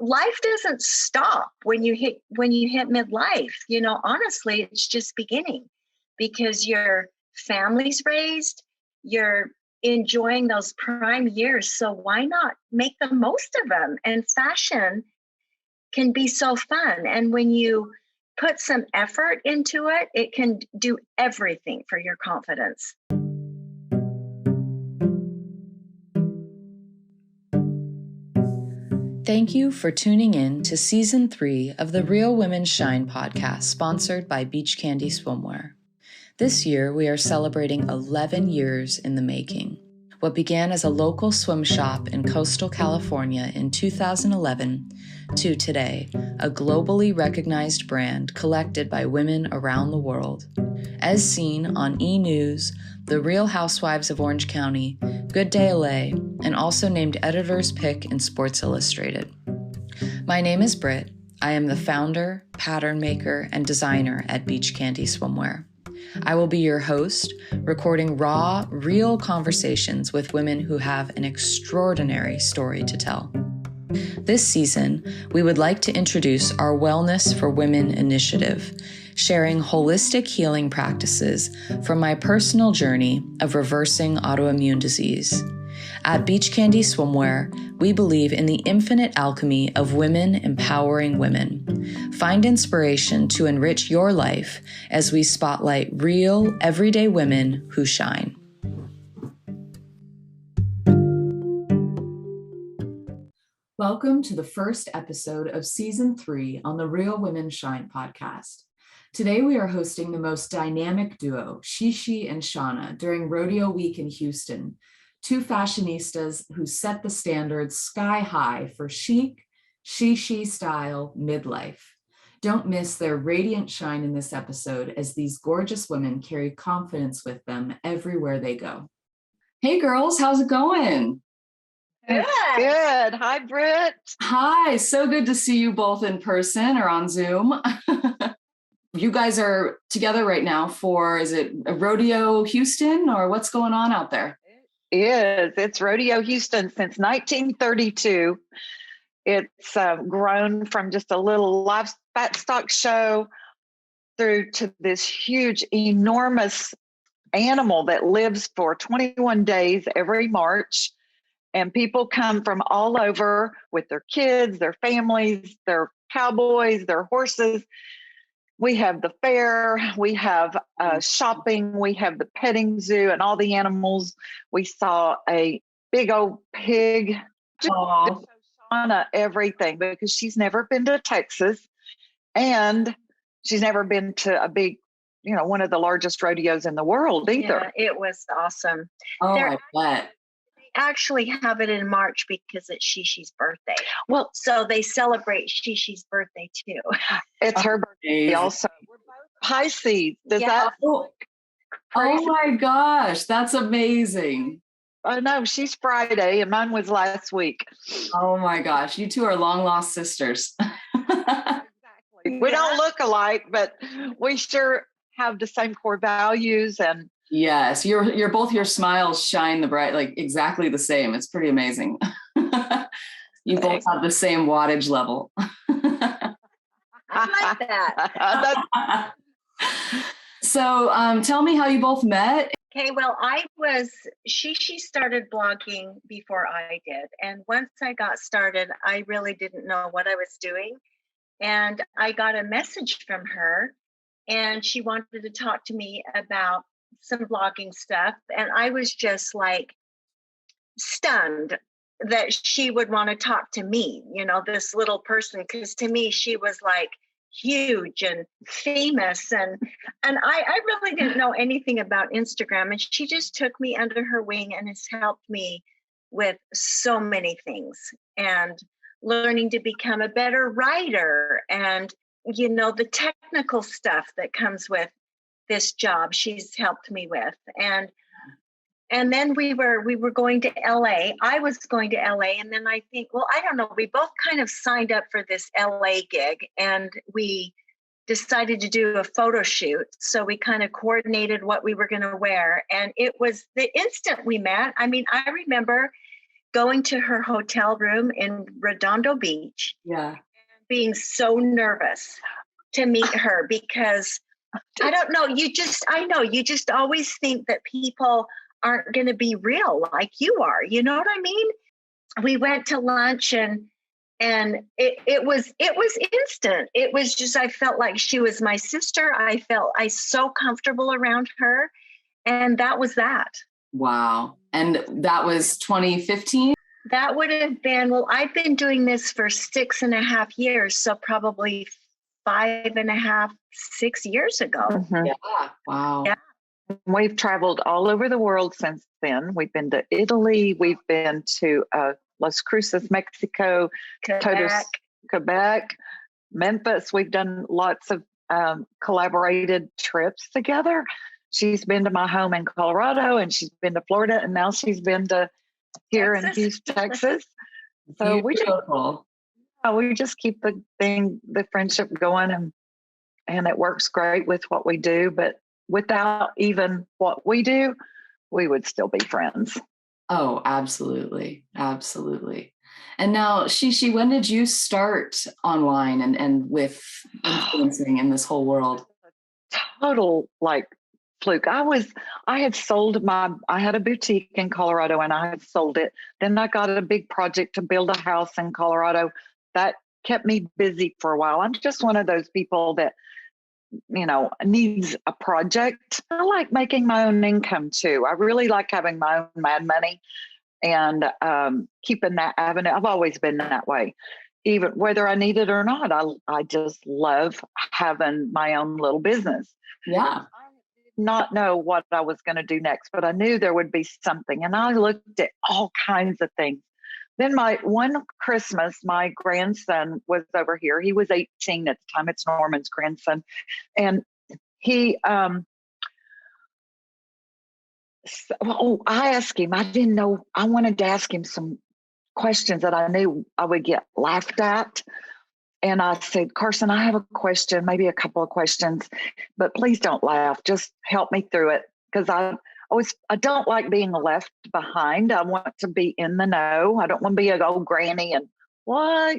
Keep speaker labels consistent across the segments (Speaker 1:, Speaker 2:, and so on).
Speaker 1: life doesn't stop when you hit midlife. Honestly, it's just beginning, because your family's raised, you're enjoying those prime years. So why not make the most of them? And fashion can be so fun. And when you put some effort into it, it can do everything for your confidence.
Speaker 2: Thank you for tuning in to Season 3 of the Real Women Shine podcast, sponsored by Beach Candy Swimwear. This year, we are celebrating 11 years in the making. What began as a local swim shop in coastal California in 2011 to today, a globally recognized brand collected by women around the world. As seen on E! News, The Real Housewives of Orange County, Good Day LA, and also named Editor's Pick in Sports Illustrated. My name is Britt. I am the founder, pattern maker, and designer at Beach Candy Swimwear. I will be your host, recording raw, real conversations with women who have an extraordinary story to tell. This season, we would like to introduce our Wellness for Women initiative, sharing holistic healing practices from my personal journey of reversing autoimmune disease. At Beach Candy Swimwear, we believe in the infinite alchemy of women empowering women. Find inspiration to enrich your life as we spotlight real, everyday women who shine. Welcome to the first episode of Season 3 on the Real Women Shine podcast. Today we are hosting the most dynamic duo, Shishi and Shauna, during Rodeo Week in Houston, two fashionistas who set the standards sky high for chic, Shishi style midlife. Don't miss their radiant shine in this episode as these gorgeous women carry confidence with them everywhere they go. Hey girls, how's it going?
Speaker 3: Good. Good. Hi, Britt.
Speaker 2: Hi, so good to see you both in person or on Zoom. You guys are together right now for, is it a Rodeo Houston or what's going on out there?
Speaker 3: It is. It's Rodeo Houston since 1932. It's grown from just a little livestock show through to this huge, enormous animal that lives for 21 days every March. And people come from all over with their kids, their families, their cowboys, their horses. We have the fair, we have shopping, we have the petting zoo and all the animals. We saw a big old pig. Just Shauna everything, because she's never been to Texas and she's never been to a big, one of the largest rodeos in the world either.
Speaker 1: Yeah, it was awesome.
Speaker 2: Oh, I bet.
Speaker 1: Actually have it in March because it's Shishi's birthday. Well, so they celebrate Shishi's birthday too.
Speaker 3: It's her birthday also. We're both Pisces. Does that?
Speaker 2: Oh my gosh, that's amazing.
Speaker 3: Oh no, she's Friday and mine was last week.
Speaker 2: Oh my gosh, you two are long lost sisters.
Speaker 3: Exactly. We don't look alike, but we sure have the same core values and.
Speaker 2: Yes, you're both, your smiles shine the bright, like exactly the same. It's pretty amazing. You both have the same wattage level.
Speaker 1: I like that.
Speaker 2: So tell me how you both met.
Speaker 1: Okay, well, Shishi started blogging before I did. And once I got started, I really didn't know what I was doing. And I got a message from her and she wanted to talk to me about some blogging stuff. And I was just like stunned that she would want to talk to me, this little person, because to me, she was like huge and famous. And I really didn't know anything about Instagram. And she just took me under her wing and has helped me with so many things and learning to become a better writer and, the technical stuff that comes with this job she's helped me with. And then we were going to LA. I was going to LA. And then I think, I don't know, we both kind of signed up for this LA gig and we decided to do a photo shoot. So we kind of coordinated what we were going to wear. And it was the instant we met. I mean, I remember going to her hotel room in Redondo Beach,
Speaker 2: Yeah.
Speaker 1: being so nervous to meet her because I don't know, you just always think that people aren't going to be real like you are. You know what I mean? We went to lunch and it was instant. It was just, I felt like she was my sister. I so comfortable around her. And that was that.
Speaker 2: Wow. And that was 2015?
Speaker 1: That would have been, well, I've been doing this for 6.5 years. So probably 5.5, 6 years ago.
Speaker 3: Mm-hmm.
Speaker 2: Yeah. Wow.
Speaker 1: Yeah.
Speaker 3: We've traveled all over the world since then. We've been to Italy. We've been to Las Cruces, Mexico, Quebec, Memphis. We've done lots of collaborated trips together. She's been to my home in Colorado, and she's been to Florida, and now she's been to here in Houston, Texas. So we just keep the friendship going, and it works great with what we do. But without even what we do, we would still be friends.
Speaker 2: Oh, absolutely. Absolutely. And now, Shishi, when did you start online and with influencing in this whole world?
Speaker 3: Total fluke. I had I had a boutique in Colorado and I had sold it. Then I got a big project to build a house in Colorado. That kept me busy for a while. I'm just one of those people that, needs a project. I like making my own income too. I really like having my own mad money and keeping that avenue. I've always been that way. Even whether I need it or not, I just love having my own little business.
Speaker 2: Yeah.
Speaker 3: Not know what I was going to do next, but I knew there would be something. And I looked at all kinds of things. Then one Christmas, my grandson was over here. He was 18 at the time. It's Norman's grandson. And he, I asked him, I didn't know, I wanted to ask him some questions that I knew I would get laughed at. And I said, Carson, I have a question, maybe a couple of questions, but please don't laugh. Just help me through it. Because I don't like being left behind. I want to be in the know. I don't want to be an old granny and what.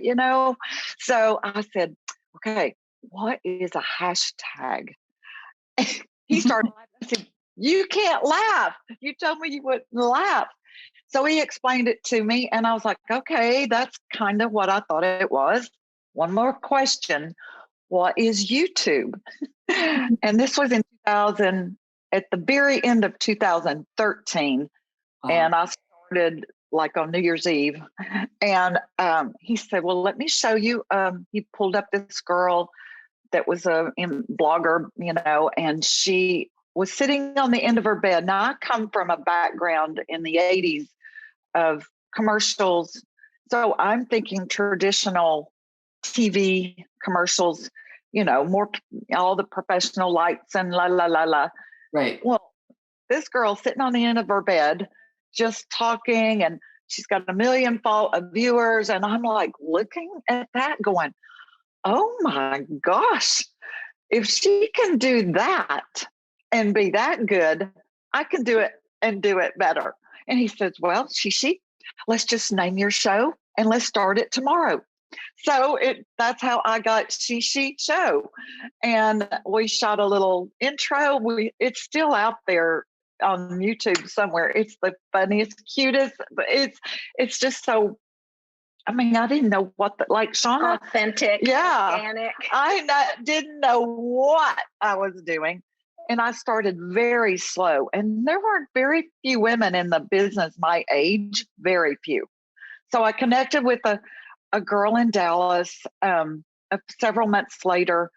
Speaker 3: So I said, okay, what is a hashtag? He started laughing. I said, you can't laugh. You told me you wouldn't laugh. So he explained it to me and I was like, okay, that's kind of what I thought it was. One more question. What is YouTube? And this was in 2000, at the very end of 2013. And I started on New Year's Eve. And he said, well, let me show you. He pulled up this girl that was a blogger, and she was sitting on the end of her bed. Now, I come from a background in the 80s of commercials. So I'm thinking traditional TV commercials, more all the professional lights and la, la, la, la.
Speaker 2: Right.
Speaker 3: Well, this girl sitting on the end of her bed, just talking, and she's got 1 million viewers. And I'm looking at that going, oh my gosh, if she can do that and be that good, I can do it and do it better. And he says, well, Shishi, let's just name your show and let's start it tomorrow. So that's how I got Shishi Show. And we shot a little intro. It's still out there on YouTube somewhere. It's the funniest, cutest, but it's just so, I didn't know what Shauna.
Speaker 1: Authentic.
Speaker 3: Yeah.
Speaker 1: Organic.
Speaker 3: Didn't know what I was doing. And I started very slow. And there weren't very few women in the business my age, very few. So I connected with a girl in Dallas several months later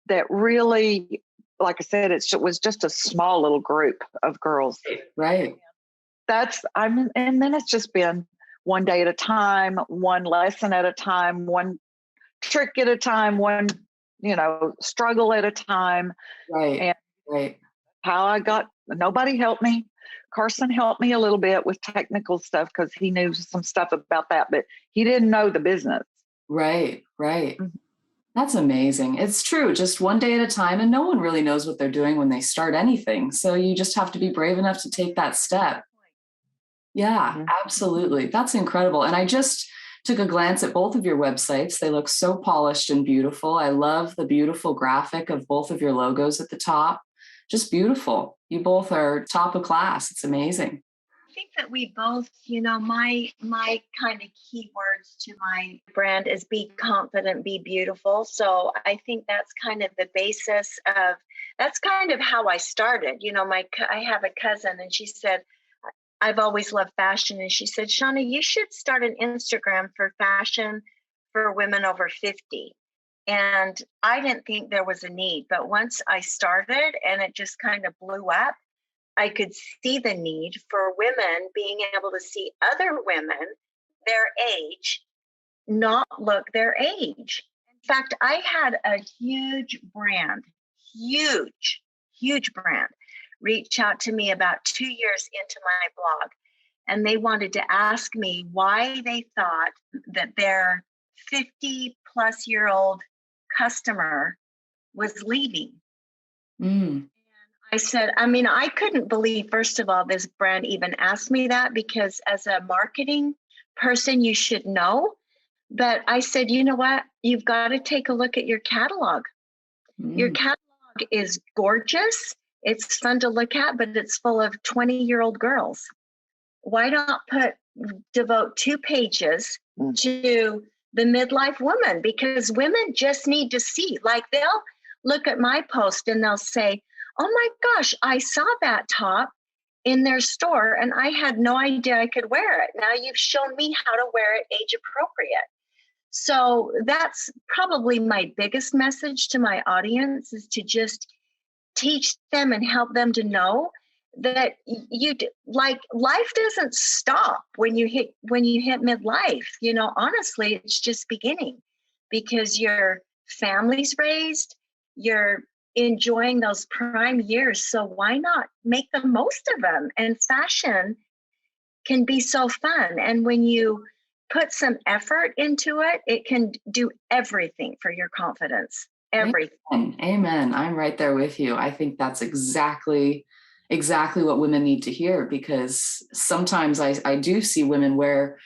Speaker 3: that really, like I said, it was just a small little group of girls.
Speaker 2: Right.
Speaker 3: And then it's just been one day at a time, one lesson at a time, one trick at a time, one, struggle at a time.
Speaker 2: Right.
Speaker 3: And
Speaker 2: right.
Speaker 3: How nobody helped me. Carson helped me a little bit with technical stuff because he knew some stuff about that, but he didn't know the business.
Speaker 2: Right. Mm-hmm. That's amazing. It's true. Just one day at a time. And no one really knows what they're doing when they start anything. So you just have to be brave enough to take that step. Yeah, absolutely. That's incredible. And I just took a glance at both of your websites. They look so polished and beautiful. I love the beautiful graphic of both of your logos at the top. Just beautiful. You both are top of class. It's amazing.
Speaker 1: I think that we both, my kind of keywords to my brand is be confident, be beautiful. So I think that's kind of the basis of, that's kind of how I started. I have a cousin and she said, I've always loved fashion. And she said, Shauna, you should start an Instagram for fashion for women over 50. And I didn't think there was a need, but once I started and it just kind of blew up, I could see the need for women being able to see other women their age, not look their age. In fact, I had a huge brand, huge brand, reach out to me about 2 years into my blog. And they wanted to ask me why they thought that their 50-plus-year-old customer was leaving. I said, I couldn't believe, first of all, this brand even asked me that, because as a marketing person, you should know. But I said, you know what? You've got to take a look at your catalog. Your catalog is gorgeous. It's fun to look at, but it's full of 20-year-old girls. Why not devote 2 pages to the midlife woman? Because women just need to see, like they'll look at my post and they'll say, oh my gosh, I saw that top in their store and I had no idea I could wear it. Now you've shown me how to wear it age appropriate. So that's probably my biggest message to my audience, is to just teach them and help them to know that life doesn't stop when you hit midlife. Honestly, it's just beginning, because your family's raised, you're enjoying those prime years. So why not make the most of them? And fashion can be so fun. And when you put some effort into it, it can do everything for your confidence. Everything.
Speaker 2: Amen. I'm right there with you. I think that's exactly what women need to hear, because sometimes I do see women wear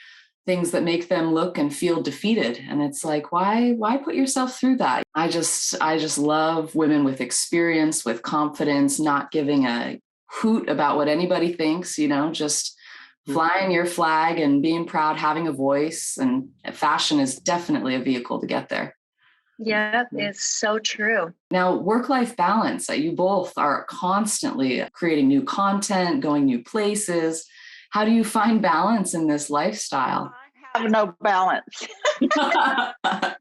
Speaker 2: things that make them look and feel defeated. And it's like, why put yourself through that? I just love women with experience, with confidence, not giving a hoot about what anybody thinks, just flying your flag and being proud, having a voice. And fashion is definitely a vehicle to get there.
Speaker 1: Yeah, it's so true.
Speaker 2: Now, work-life balance, you both are constantly creating new content, going new places. How do you find balance in this lifestyle?
Speaker 3: I have no balance.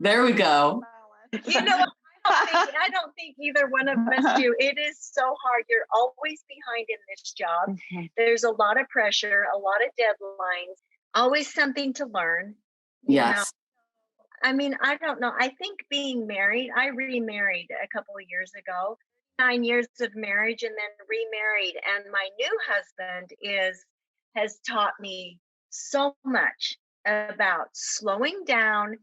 Speaker 2: There we go.
Speaker 1: I don't think either one of us do. It is so hard. You're always behind in this job. Mm-hmm. There's a lot of pressure, a lot of deadlines, always something to learn.
Speaker 2: Yes.
Speaker 1: I don't know. I think being married, I remarried a couple of years ago, 9 years of marriage, and then remarried. And my new husband has taught me so much about slowing down,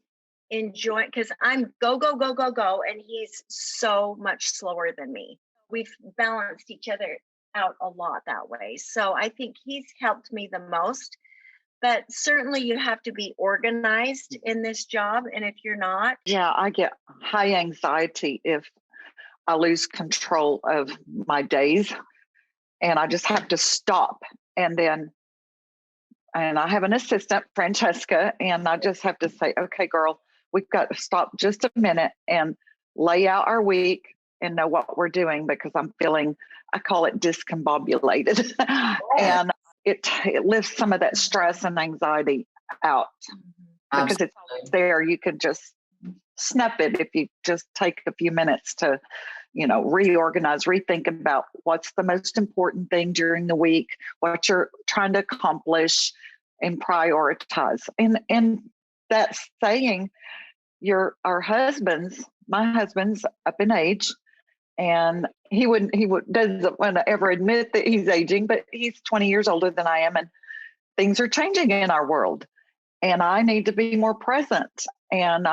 Speaker 1: enjoying, because I'm go, go, go, go, go. And he's so much slower than me. We've balanced each other out a lot that way. So I think he's helped me the most. But certainly you have to be organized in this job. And if you're not.
Speaker 3: Yeah, I get high anxiety if I lose control of my days, and I just have to stop. And I have an assistant, Francesca, and I just have to say, okay, girl, we've got to stop just a minute and lay out our week and know what we're doing, because I'm feeling, I call it discombobulated. And it lifts some of that stress and anxiety out. Because it's always there. You could just snap it if you just take a few minutes to, reorganize, rethink about what's the most important thing during the week, what you're trying to accomplish, and prioritize. And that's saying my husband's up in age, and he doesn't want to ever admit that he's aging, but he's 20 years older than I am, and things are changing in our world, and I need to be more present. And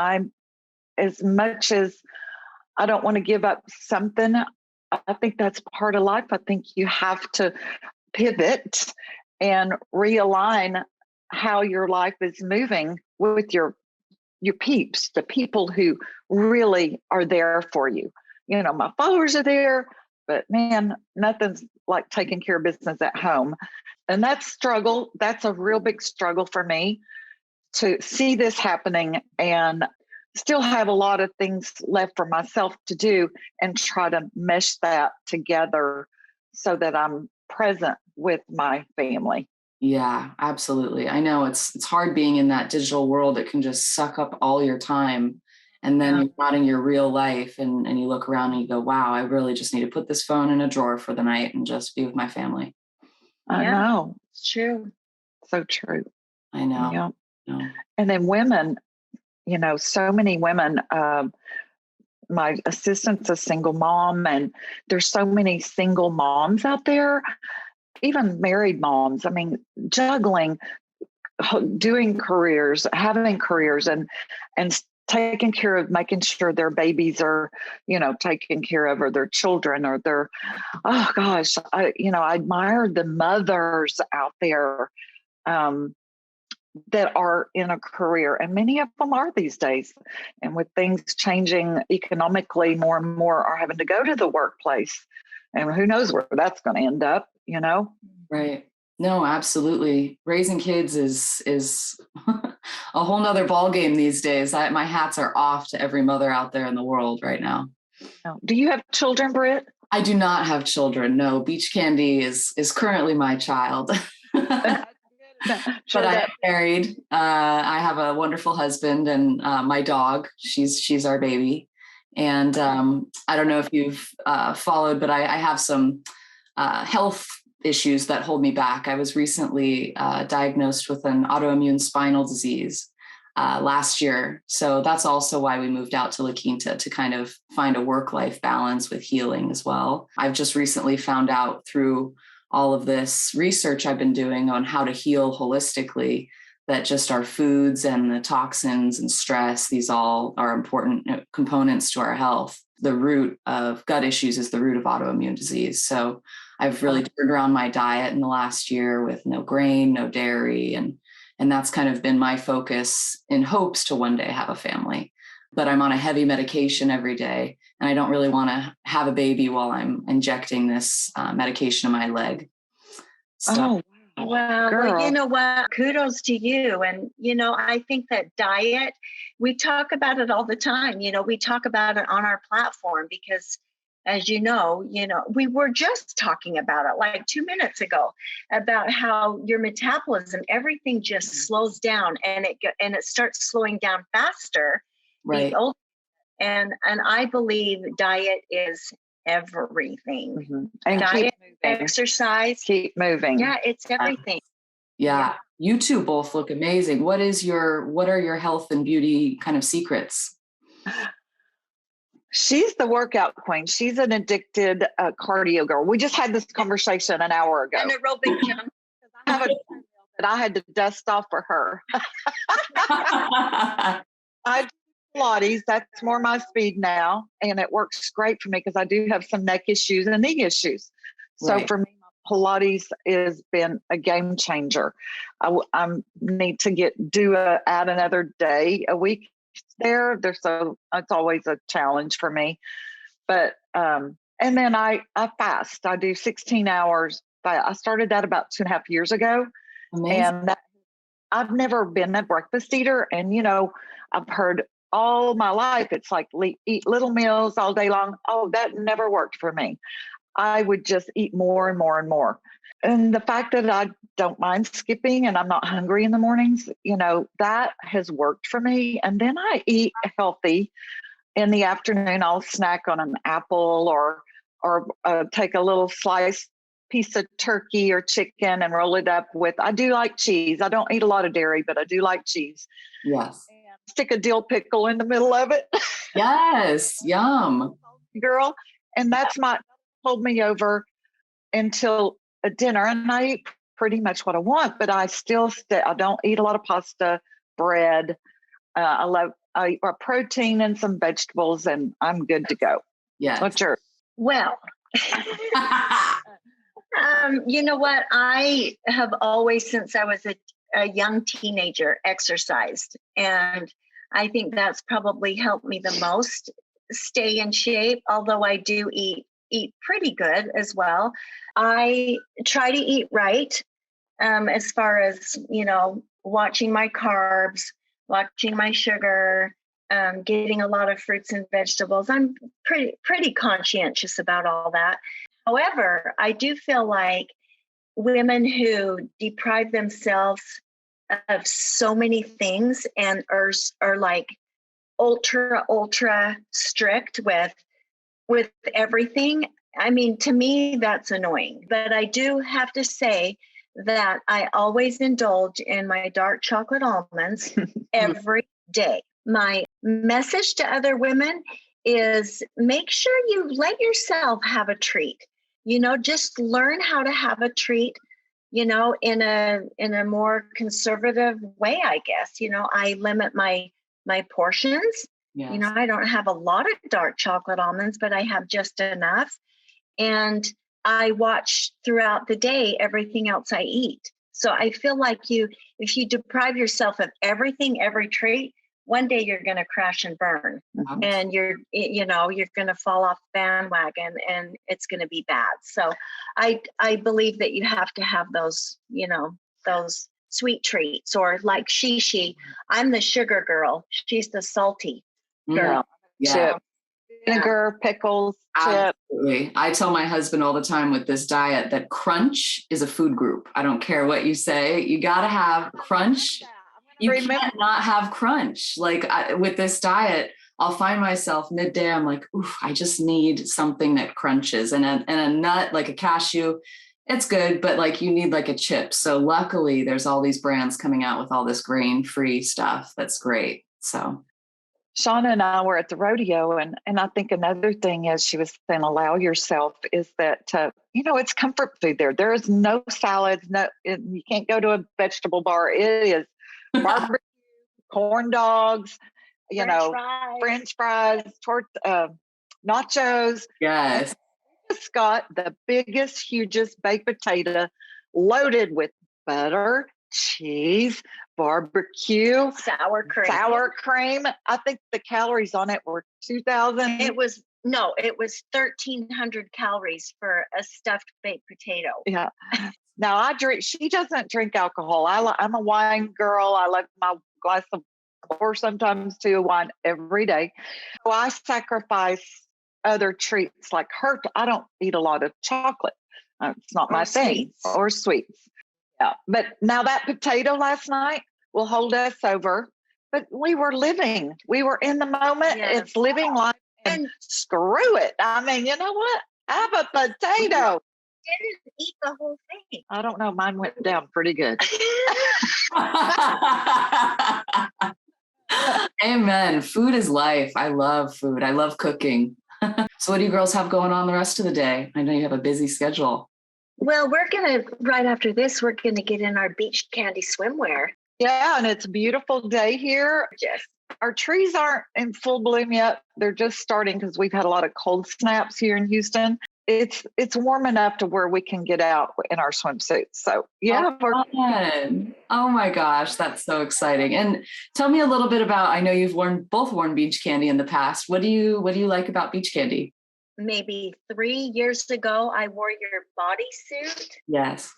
Speaker 3: as much as I don't want to give up something, I think that's part of life. I think you have to pivot and realign how your life is moving with your peeps, the people who really are there for you. My followers are there, but man, nothing's like taking care of business at home. And that's a real big struggle for me to see this happening and still have a lot of things left for myself to do and try to mesh that together so that I'm present with my family.
Speaker 2: Yeah, absolutely. I know it's hard being in that digital world. It can just suck up all your time. And then you're not in your real life and you look around and you go, wow, I really just need to put this phone in a drawer for the night and just be with my family.
Speaker 3: I know.
Speaker 1: It's true.
Speaker 3: So true.
Speaker 2: I know.
Speaker 3: Yeah.
Speaker 2: No.
Speaker 3: And then women, so many women, my assistant's a single mom, and there's so many single moms out there, even married moms. I mean, juggling, doing careers, having careers, and taking care of, making sure their babies are, taken care of, or their children, or their, oh gosh, I admire the mothers out there that are in a career, and many of them are these days. And with things changing economically, more and more are having to go to the workplace, and who knows where that's going to end up,
Speaker 2: Right. No, absolutely. Raising kids is a whole nother ball game these days. My hats are off to every mother out there in the world right now.
Speaker 3: Do you have children, Britt?
Speaker 2: I do not have children. No, Beach Candy is currently my child. But I'm married. I have a wonderful husband and my dog. She's our baby. And I don't know if you've followed, but I have some health issues that hold me back. I was recently diagnosed with an autoimmune spinal disease last year. So that's also why we moved out to La Quinta, to kind of find a work-life balance with healing as well. I've just recently found out through all of this research I've been doing on how to heal holistically that just our foods and the toxins and stress, these all are important components to our health. The root of gut issues is the root of autoimmune disease. So I've really turned around my diet in the last year with no grain, no dairy, and that's kind of been my focus in hopes to one day have a family. But I'm on a heavy medication every day, and I don't really want to have a baby while I'm injecting this medication in my leg. So,
Speaker 1: well, you know what? Kudos to you. And, I think that diet, we talk about it all the time. We talk about it on our platform because, as you know, we were just talking about it like 2 minutes ago about how your metabolism, everything just slows down, and it starts slowing down faster.
Speaker 2: right.
Speaker 1: And I believe diet is everything.
Speaker 3: Mm-hmm. And
Speaker 1: diet, exercise,
Speaker 3: keep moving.
Speaker 1: Yeah, it's everything.
Speaker 2: Yeah. You two both look amazing. What are your health and beauty kind of secrets?
Speaker 3: She's the workout queen. She's an addicted cardio girl. We just had this conversation an hour ago.
Speaker 1: An aerobic jump.
Speaker 3: I have a treadmill that I had to dust off for her. I do Pilates. That's more my speed now. And it works great for me because I do have some neck issues and knee issues. So for me, Pilates has been a game changer. I need to add another day a week there. It's always a challenge for me. But and then I fast. I do 16 hours. I started that about 2.5 years ago.
Speaker 2: Amazing.
Speaker 3: And I've never been a breakfast eater. And, I've heard all my life, it's like eat little meals all day long. Oh, that never worked for me. I would just eat more and more and more. And the fact that I don't mind skipping and I'm not hungry in the mornings, that has worked for me. And then I eat healthy. In the afternoon, I'll snack on an apple or take a little piece of turkey or chicken and roll it up with, I do like cheese. I don't eat a lot of dairy, but I do like cheese.
Speaker 2: Yes.
Speaker 3: And stick a dill pickle in the middle of it.
Speaker 2: Yes. Yum.
Speaker 3: Girl. And that's hold me over until a dinner, and I eat pretty much what I want, but I still I don't eat a lot of pasta, bread. I eat protein and some vegetables, and I'm good to go.
Speaker 2: Yeah.
Speaker 3: What's yours?
Speaker 1: Well, You know what? I have always, since I was a young teenager, exercised. And I think that's probably helped me the most stay in shape, although I do eat pretty good as well. I try to eat right, as far as, watching my carbs, watching my sugar, getting a lot of fruits and vegetables. I'm pretty conscientious about all that. However, I do feel like women who deprive themselves of so many things and are like ultra strict with everything. I mean, to me, that's annoying. But I do have to say that I always indulge in my dark chocolate almonds every day. My message to other women is make sure you let yourself have a treat. Just learn how to have a treat, in a more conservative way, I guess. I limit my portions.
Speaker 2: Yes.
Speaker 1: I don't have a lot of dark chocolate almonds, but I have just enough. And I watch throughout the day everything else I eat. So I feel like if you deprive yourself of everything, every treat, one day you're going to crash and burn, and you're going to fall off the bandwagon, and it's going to be bad. So I believe that you have to have those, those sweet treats, or like Shishi, I'm the sugar girl. She's the salty girl.
Speaker 3: Yeah. Vinegar, pickles, chips.
Speaker 2: Absolutely. I tell my husband all the time with this diet that crunch is a food group. I don't care what you say. You got to have crunch. You can't not have crunch. Like with this diet, I'll find myself midday. I'm like, oof, I just need something that crunches, and a nut like a cashew. It's good, but like you need like a chip. So luckily there's all these brands coming out with all this grain-free stuff. That's great. So
Speaker 3: Shauna and I were at the rodeo, and I think another thing, as she was saying, allow yourself, is that, it's comfort food there. There is no salads, you can't go to a vegetable bar. It is barbecue, corn dogs, French fries, nachos.
Speaker 2: yes.
Speaker 3: Just got the biggest, hugest baked potato loaded with butter, cheese, barbecue,
Speaker 1: sour cream.
Speaker 3: I think the calories on it were 2,000.
Speaker 1: It was 1,300 calories for a stuffed baked potato.
Speaker 3: Yeah. Now I drink. She doesn't drink alcohol. I'm a wine girl. I like my glass of, or sometimes two, wine every day. So I sacrifice other treats like her. I don't eat a lot of chocolate. It's not my thing. Or sweets. Yeah. But now that potato last night will hold us over. But we were living. We were in the moment. Yes. It's living life. And screw it. I mean, you know what? Have a potato.
Speaker 1: Didn't eat the whole thing.
Speaker 3: I don't know. Mine went down pretty good.
Speaker 2: Amen. Food is life. I love food. I love cooking. So what do you girls have going on the rest of the day? I know you have a busy schedule.
Speaker 1: Well, right after this, we're going to get in our beach candy swimwear.
Speaker 3: Yeah, and it's a beautiful day here.
Speaker 1: Yes.
Speaker 3: Our trees aren't in full bloom yet. They're just starting because we've had a lot of cold snaps here in Houston. It's warm enough to where we can get out in our swimsuits. So yeah.
Speaker 2: Oh my gosh, that's so exciting. And tell me a little bit about, I know you've both worn beach candy in the past. What do you like about beach candy?
Speaker 1: Maybe 3 years ago, I wore your bodysuit.
Speaker 2: Yes.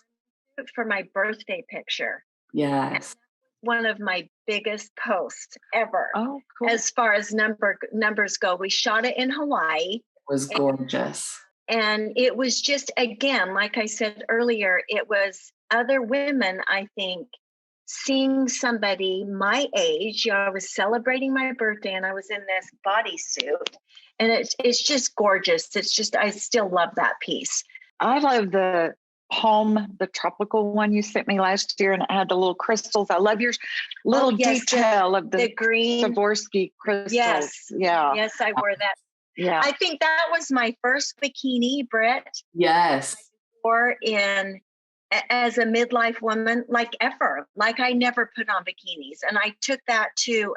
Speaker 1: For my birthday picture.
Speaker 2: Yes.
Speaker 1: One of my biggest posts ever.
Speaker 3: Oh, cool.
Speaker 1: As far as numbers go. We shot it in Hawaii.
Speaker 2: It was gorgeous.
Speaker 1: And it was just, again, like I said earlier, it was other women, I think, seeing somebody my age. I was celebrating my birthday and I was in this bodysuit. And it's just gorgeous. It's just, I still love that piece.
Speaker 3: I love the tropical one you sent me last year, and it had the little crystals. I love your little detail of the green Swarovski crystals.
Speaker 1: Yes.
Speaker 3: Yeah.
Speaker 1: Yes, I wore that.
Speaker 3: Yeah.
Speaker 1: I think that was my first bikini, Britt.
Speaker 2: Yes.
Speaker 1: I wore in as a midlife woman, like ever, like I never put on bikinis. And I took that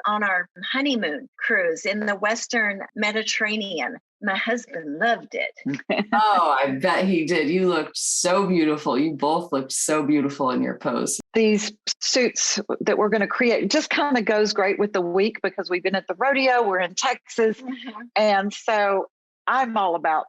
Speaker 1: on our honeymoon cruise in the Western Mediterranean. My husband loved it.
Speaker 2: Oh, I bet he did. You looked so beautiful. You both looked so beautiful in your pose.
Speaker 3: These suits that we're going to create just kind of goes great with the week because we've been at the rodeo. We're in Texas. Mm-hmm. And so I'm all about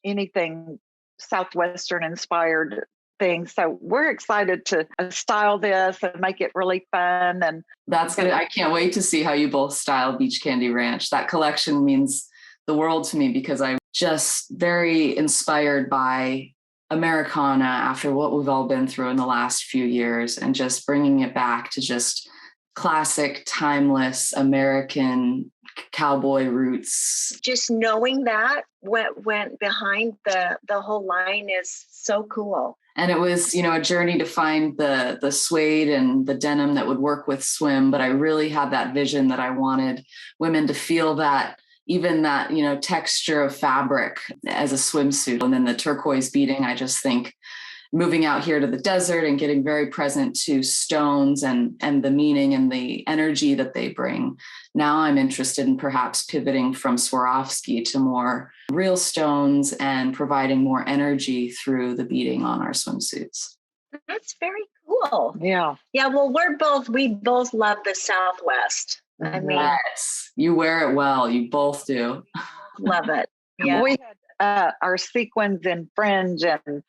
Speaker 3: anything Southwestern inspired things. So we're excited to style this and make it really fun. And
Speaker 2: that's good. I can't wait to see how you both style Beach Candy Ranch. That collection means the world to me because I'm just very inspired by Americana after what we've all been through in the last few years, and just bringing it back to just classic, timeless American cowboy roots.
Speaker 1: Just knowing that what went behind the whole line is so cool.
Speaker 2: And it was, a journey to find the suede and the denim that would work with swim. But I really had that vision that I wanted women to feel that, even that, texture of fabric as a swimsuit. And then the turquoise beading, I just think moving out here to the desert and getting very present to stones and the meaning and the energy that they bring. Now I'm interested in perhaps pivoting from Swarovski to more real stones and providing more energy through the beading on our swimsuits.
Speaker 1: That's very cool.
Speaker 3: Yeah.
Speaker 1: Yeah. Well, we both love the Southwest. I mean,
Speaker 2: yes, you wear it well. You both do.
Speaker 1: Love it. Yeah.
Speaker 3: We had our sequins and fringe and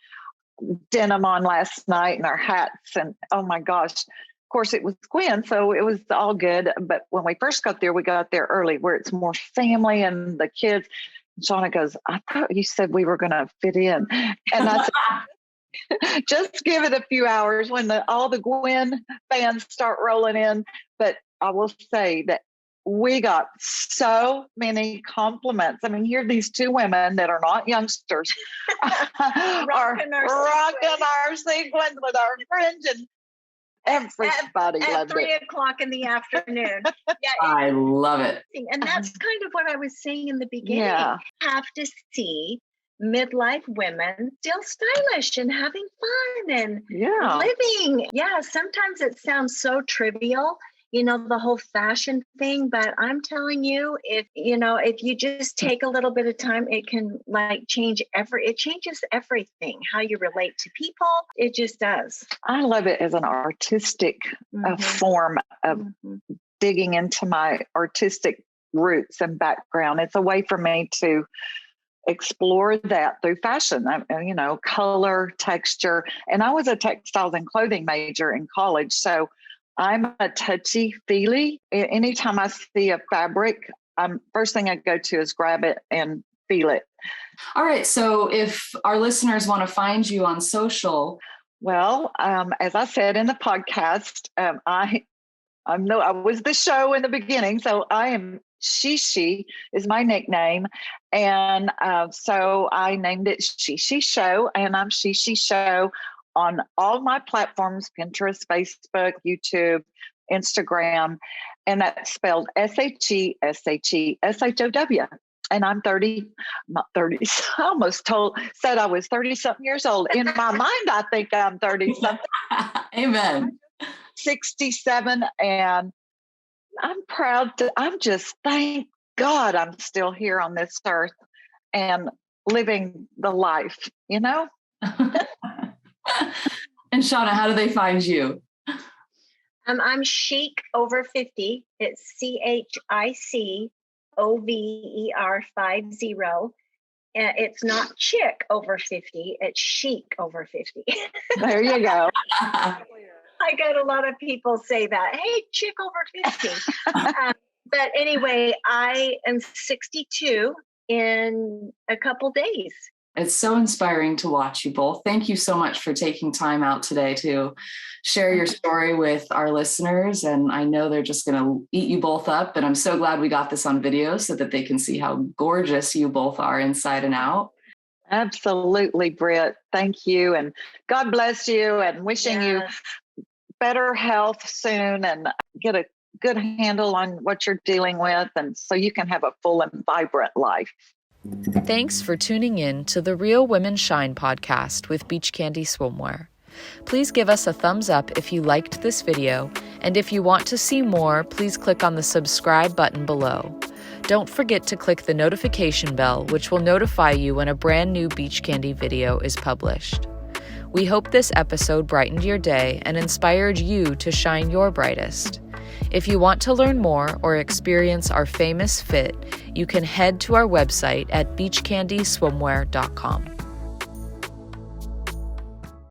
Speaker 3: denim on last night and our hats. And oh my gosh, of course it was Gwen, so it was all good. But when we first got there, we got there early where it's more family and the kids. And Shauna goes, I thought you said we were going to fit in. And I said, just give it a few hours when all the Gwen fans start rolling in. But I will say that we got so many compliments. I mean, here these two women that are not youngsters are rocking our sequins with our fringe, and everybody
Speaker 1: at
Speaker 3: loved
Speaker 1: 3 o'clock in the afternoon.
Speaker 2: Yeah, I love it.
Speaker 1: And that's kind of what I was saying in the beginning.
Speaker 3: Yeah.
Speaker 1: Have to see midlife women still stylish and having fun and living. Yeah, sometimes it sounds so trivial, the whole fashion thing, but I'm telling you, if you just take a little bit of time, it can it changes everything, how you relate to people. It just does.
Speaker 3: I love it as an artistic form of digging into my artistic roots and background. It's a way for me to explore that through fashion, color, texture. And I was a textiles and clothing major in college. So I'm a touchy-feely. Anytime I see a fabric, first thing I go to is grab it and feel it.
Speaker 2: All right. So if our listeners want to find you on social.
Speaker 3: Well, as I said in the podcast, I was the show in the beginning. So I am Shishi is my nickname. And so I named it Shishi Show, and I'm Shishi Show on all my platforms, Pinterest, Facebook, YouTube, Instagram, and that's spelled SHESHESHOW. And I'm 30, not 30, I almost said I was 30 something years old. In my mind, I think I'm 30 something.
Speaker 2: Amen.
Speaker 3: 67. And I'm proud thank God I'm still here on this earth and living the life,
Speaker 2: And Shauna, how do they find you?
Speaker 1: I'm Chic Over 50. It's CHICOVER 50. It's not Chick Over 50. It's Chic Over 50.
Speaker 3: There you go.
Speaker 1: I got a lot of people say that. Hey, Chick Over 50. But anyway, I am 62 in a couple days.
Speaker 2: It's so inspiring to watch you both. Thank you so much for taking time out today to share your story with our listeners. And I know they're just going to eat you both up. And I'm so glad we got this on video so that they can see how gorgeous you both are inside and out.
Speaker 3: Absolutely, Britt. Thank you. And God bless you, and wishing you better health soon and get a good handle on what you're dealing with, and so you can have a full and vibrant life.
Speaker 2: Thanks for tuning in to the Real Women Shine podcast with Beach Candy Swimwear. Please give us a thumbs up if you liked this video, and if you want to see more, please click on the subscribe button below. Don't forget to click the notification bell, which will notify you when a brand new Beach Candy video is published. We hope this episode brightened your day and inspired you to shine your brightest. If you want to learn more or experience our famous fit, you can head to our website at beachcandyswimwear.com.